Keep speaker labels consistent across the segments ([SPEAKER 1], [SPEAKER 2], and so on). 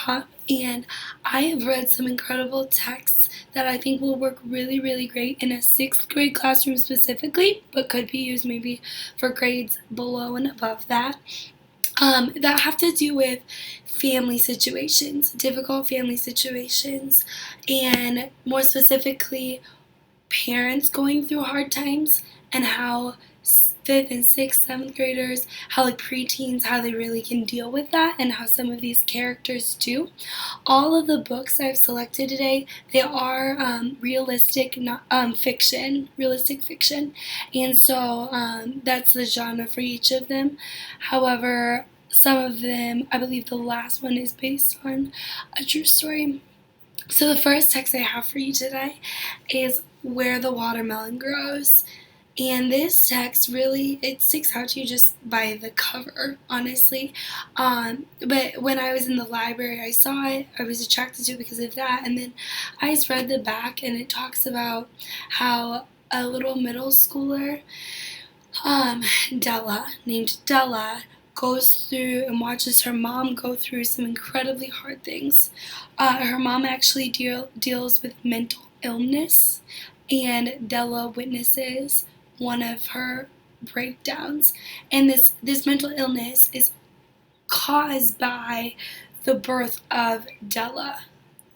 [SPEAKER 1] top, and I have read some incredible texts that I think will work really, really great in a 6th grade classroom specifically, but could be used maybe for grades below and above that. That have to do with family situations, difficult family situations, and more specifically, parents going through hard times and how 5th and 6th, 7th graders, how like preteens, how they really can deal with that and how some of these characters do. All of the books I've selected today, they are realistic realistic fiction, and so that's the genre for each of them. However, some of them, I believe the last one is based on a true story. So the first text I have for you today is Where the Watermelon Grows. And this text really, it sticks out to you just by the cover, honestly. But when I was in the library, I saw it, I was attracted to it because of that. And then I just read the back, and it talks about how a little middle schooler, named Della, goes through and watches her mom go through some incredibly hard things. Her mom actually deals with mental illness, and Della witnesses one of her breakdowns. And this mental illness is caused by the birth of Della.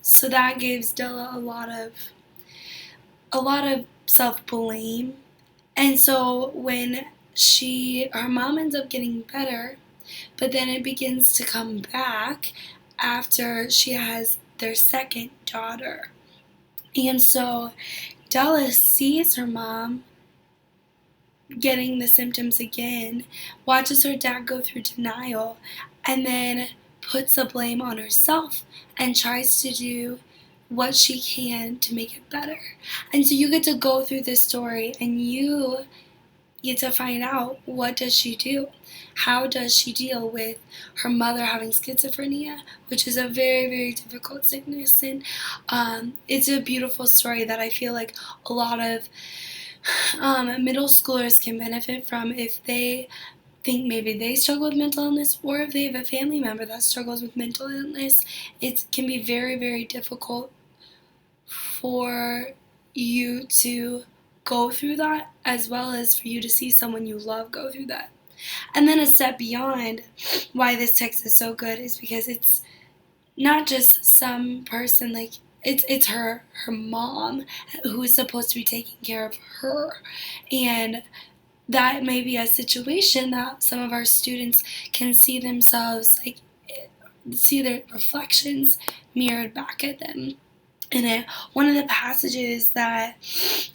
[SPEAKER 1] So that gives Della a lot of self-blame. And so when her mom ends up getting better, but then it begins to come back after she has their second daughter. And so Della sees her mom getting the symptoms again, watches her dad go through denial, and then puts the blame on herself and tries to do what she can to make it better. And so you get to go through this story, and you get to find out, what does she do? How does she deal with her mother having schizophrenia, which is a very, very difficult sickness. And it's a beautiful story that I feel like a lot of middle schoolers can benefit from if they think maybe they struggle with mental illness, or if they have a family member that struggles with mental illness. It can be very, very difficult for you to go through that, as well as for you to see someone you love go through that. And then a step beyond, why this text is so good is because it's not just some person, like it's her mom who is supposed to be taking care of her. And that may be a situation that some of our students can see themselves, like see their reflections mirrored back at them. And one of the passages that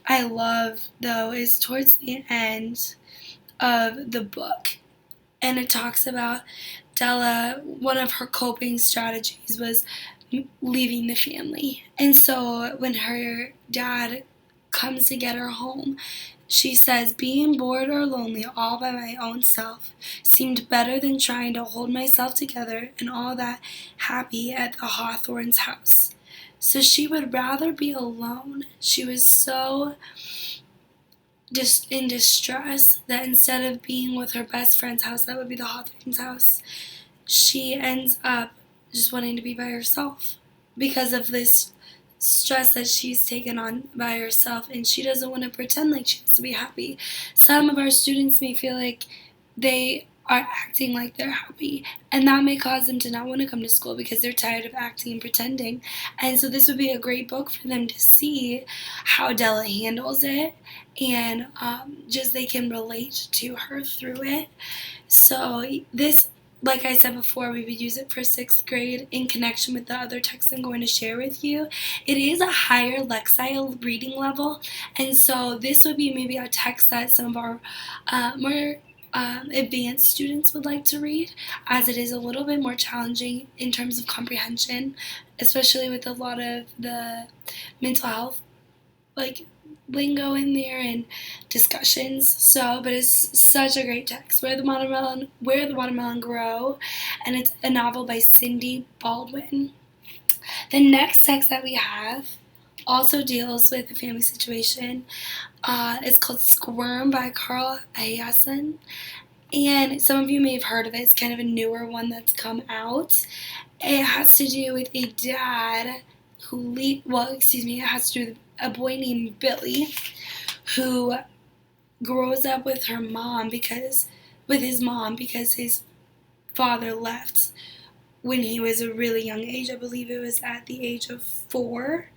[SPEAKER 1] I love, though, is towards the end of the book. And it talks about Della, one of her coping strategies was leaving the family. And so when her dad comes to get her home, she says, being bored or lonely all by my own self seemed better than trying to hold myself together and all that happy at the Hawthorns' house. So she would rather be alone. She was so just in distress that instead of being with her best friend's house, that would be the Hawthorns' house, she ends up just wanting to be by herself because of this stress that she's taken on by herself, and she doesn't want to pretend like she wants to be happy. Some of our students may feel like they are acting like they're happy, and that may cause them to not want to come to school because they're tired of acting and pretending. And so this would be a great book for them to see how Della handles it, and just they can relate to her through it. So this, like I said before, we would use it for 6th grade in connection with the other texts I'm going to share with you. It is a higher Lexile reading level, and so this would be maybe a text that some of our more advanced students would like to read, as it is a little bit more challenging in terms of comprehension, especially with a lot of the mental health like lingo in there and discussions. So, but it's such a great text. Where the Watermelon Grow, and it's a novel by Cindy Baldwin. The next text that we have also deals with a family situation. It's called Squirm by Carl Hiaasen, And some of you may have heard of it. It's kind of a newer one that's come out. It has to do with a dad it has to do with a boy named Billy who grows up with his mom because his father left when he was a really young age. I believe it was at the age of 4.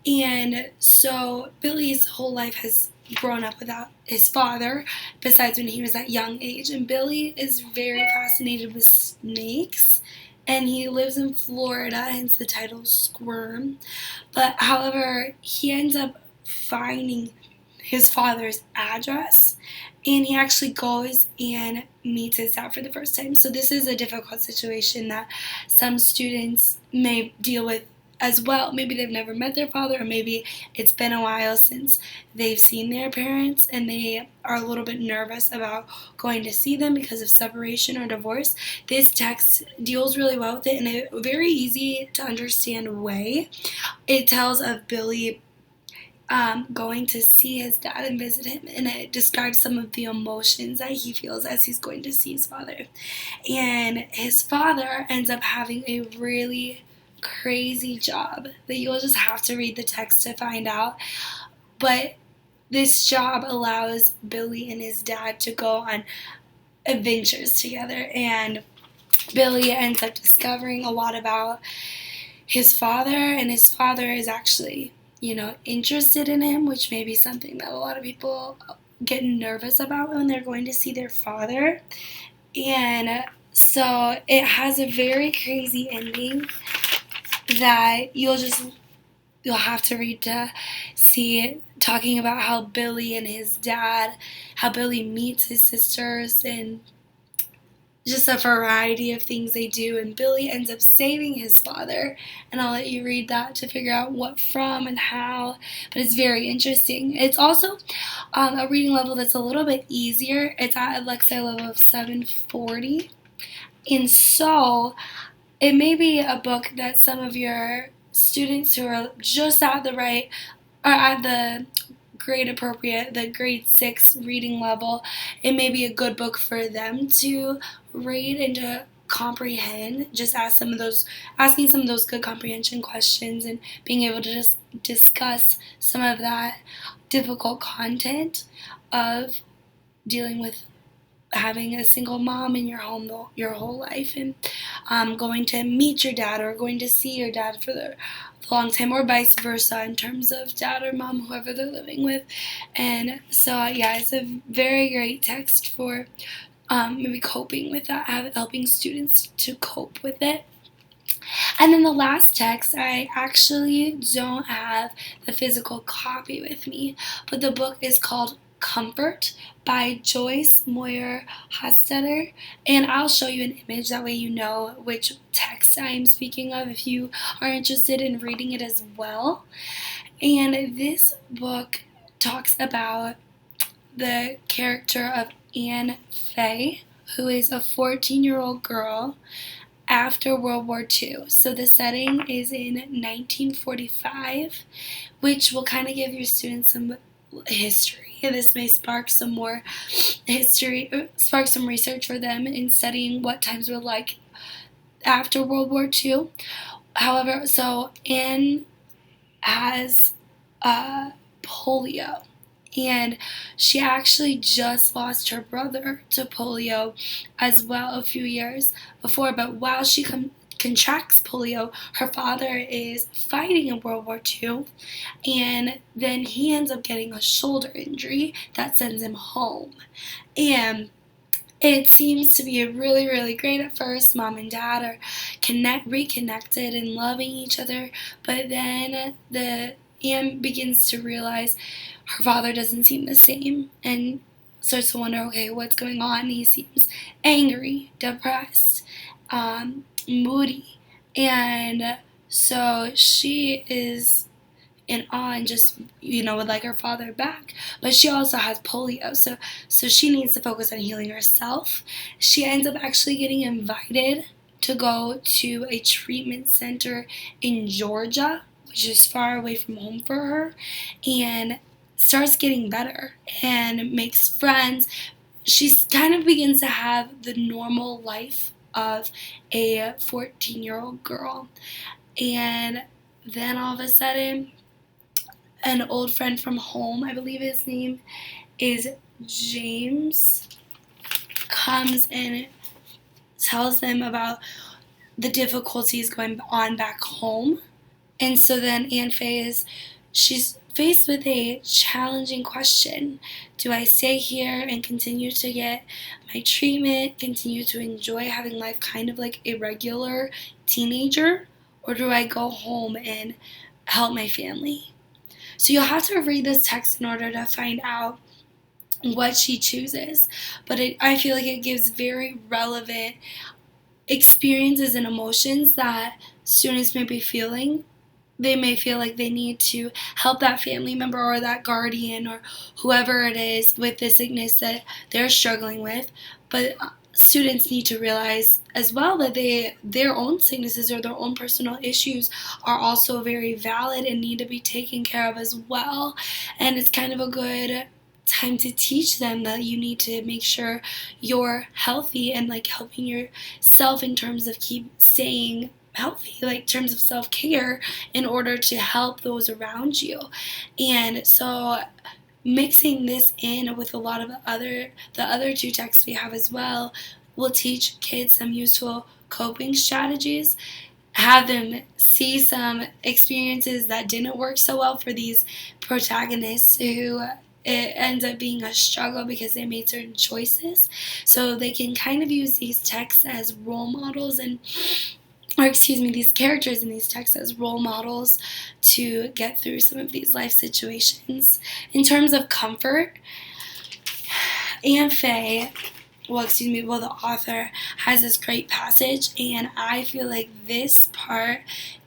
[SPEAKER 1] And so Billy's whole life has grown up without his father, besides when he was at young age. And Billy is very fascinated with snakes, and he lives in Florida, hence the title Squirm. But however, he ends up finding his father's address, and he actually goes and meets his dad for the first time. So this is a difficult situation that some students may deal with as well. Maybe they've never met their father, or maybe it's been a while since they've seen their parents and they are a little bit nervous about going to see them because of separation or divorce. This text deals really well with it in a very easy to understand way. It tells of Billy going to see his dad and visit him, and it describes some of the emotions that he feels as he's going to see his father. And his father ends up having a really crazy job that you'll just have to read the text to find out. But this job allows Billy and his dad to go on adventures together, and Billy ends up discovering a lot about his father, and his father is actually interested in him, which may be something that a lot of people get nervous about when they're going to see their father. And so it has a very crazy ending that you'll have to read to see it, talking about how Billy and his dad, how Billy meets his sisters, and just a variety of things they do, and Billy ends up saving his father, and I'll let you read that to figure out what from and how, but it's very interesting. It's also a reading level that's a little bit easier. It's at a Lexile level of 740, and so it may be a book that some of your students who are just at the right, or at the grade 6 reading level, it may be a good book for them to read and to comprehend, just asking some of those good comprehension questions and being able to just discuss some of that difficult content of dealing with having a single mom in your home your whole life, and going to meet your dad or going to see your dad for the long time, or vice versa in terms of dad or mom, whoever they're living with. And so yeah, it's a very great text for maybe coping with that, helping students to cope with it. And then the last text, I actually don't have the physical copy with me, but the book is called Comfort by Joyce Moyer Hostetter, and I'll show you an image, that way you know which text I'm speaking of if you are interested in reading it as well. And this book talks about the character of Anne Fay, who is a 14-year-old girl after World War II. So the setting is in 1945, which will kind of give your students some history. This may spark some more spark some research for them in studying what times were like after World War II. However, so Anne has polio, and she actually just lost her brother to polio as well a few years before. But while she contracts polio, her father is fighting in World War II, and then he ends up getting a shoulder injury that sends him home. And it seems to be really, really great at first. Mom and dad are reconnected and loving each other, but then Anne begins to realize her father doesn't seem the same, and starts to wonder, okay, what's going on? He seems angry, depressed, moody, and so she is in awe and just would like her father back, but she also has polio, so she needs to focus on healing herself. She ends up actually getting invited to go to a treatment center in Georgia, which is far away from home for her, and starts getting better and makes friends, she kind of begins to have the normal life of a 14-year-old girl. And then all of a sudden, an old friend from home, I believe his name is James, comes and tells them about the difficulties going on back home. And so then she's faced with a challenging question. Do I stay here and continue to get my treatment, continue to enjoy having life kind of like a regular teenager, or do I go home and help my family? So you'll have to read this text in order to find out what she chooses. But I feel like it gives very relevant experiences and emotions that students may be feeling. They may feel like they need to help that family member or that guardian or whoever it is with the sickness that they're struggling with. But students need to realize as well that their own sicknesses or their own personal issues are also very valid and need to be taken care of as well. And it's kind of a good time to teach them that you need to make sure you're healthy and like helping yourself in terms of keep staying healthy, like in terms of self-care, in order to help those around you. And so mixing this in with a lot of the other two texts we have as well will teach kids some useful coping strategies, have them see some experiences that didn't work so well for these protagonists who it ends up being a struggle because they made certain choices. So they can kind of use these texts as role models these characters in these texts as role models to get through some of these life situations. In terms of comfort, Anne Fey, the author has this great passage, and I feel like this part,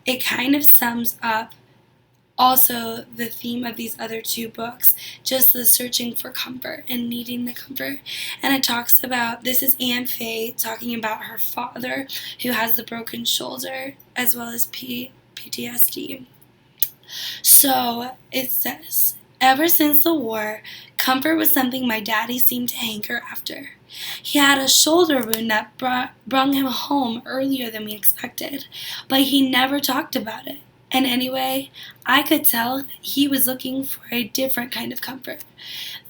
[SPEAKER 1] it kind of sums up also the theme of these other two books, just the searching for comfort and needing the comfort. And it talks about, this is Anne Fey talking about her father who has the broken shoulder as well as PTSD. So it says, ever since the war, comfort was something my daddy seemed to hanker after. He had a shoulder wound that brung him home earlier than we expected, but he never talked about it. And anyway, I could tell he was looking for a different kind of comfort.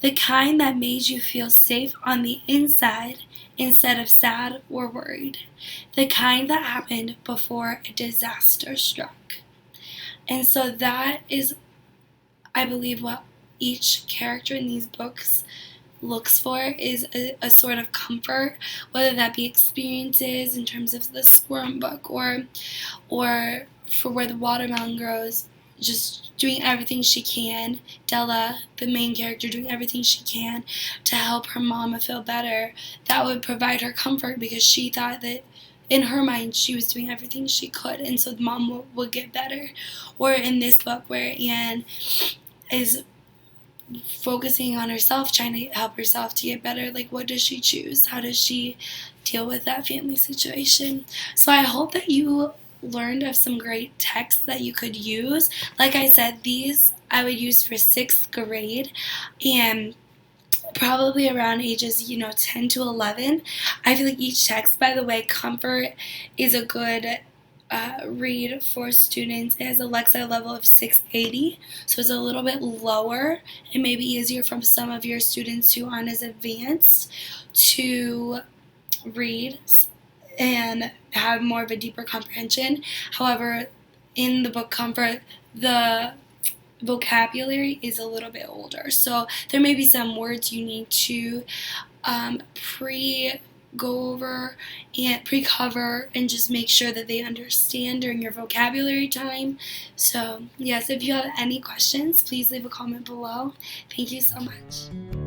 [SPEAKER 1] The kind that made you feel safe on the inside instead of sad or worried. The kind that happened before a disaster struck. And so that is, I believe, what each character in these books looks for, is a sort of comfort, whether that be experiences in terms of the Squirrel book or for Where the Watermelon Grows, just doing everything she can, Della, the main character, doing everything she can to help her mama feel better. That would provide her comfort because she thought that in her mind she was doing everything she could, and so the mom would get better. Or in this book where Anne is focusing on herself, trying to help herself to get better, like what does she choose? How does she deal with that family situation? So I hope that you learned of some great texts that you could use. Like I said, these I would use for 6th grade and probably around ages 10 to 11. I feel like each text, by the way, Comfort is a good read for students. It has a Lexile level of 680, so it's a little bit lower. It may be easier for some of your students who aren't as advanced to read and have more of a deeper comprehension. However, in the book Comfort, the vocabulary is a little bit older, so there may be some words you need to go over and pre-cover and just make sure that they understand during your vocabulary time. So yes, if you have any questions, please leave a comment below. Thank you so much.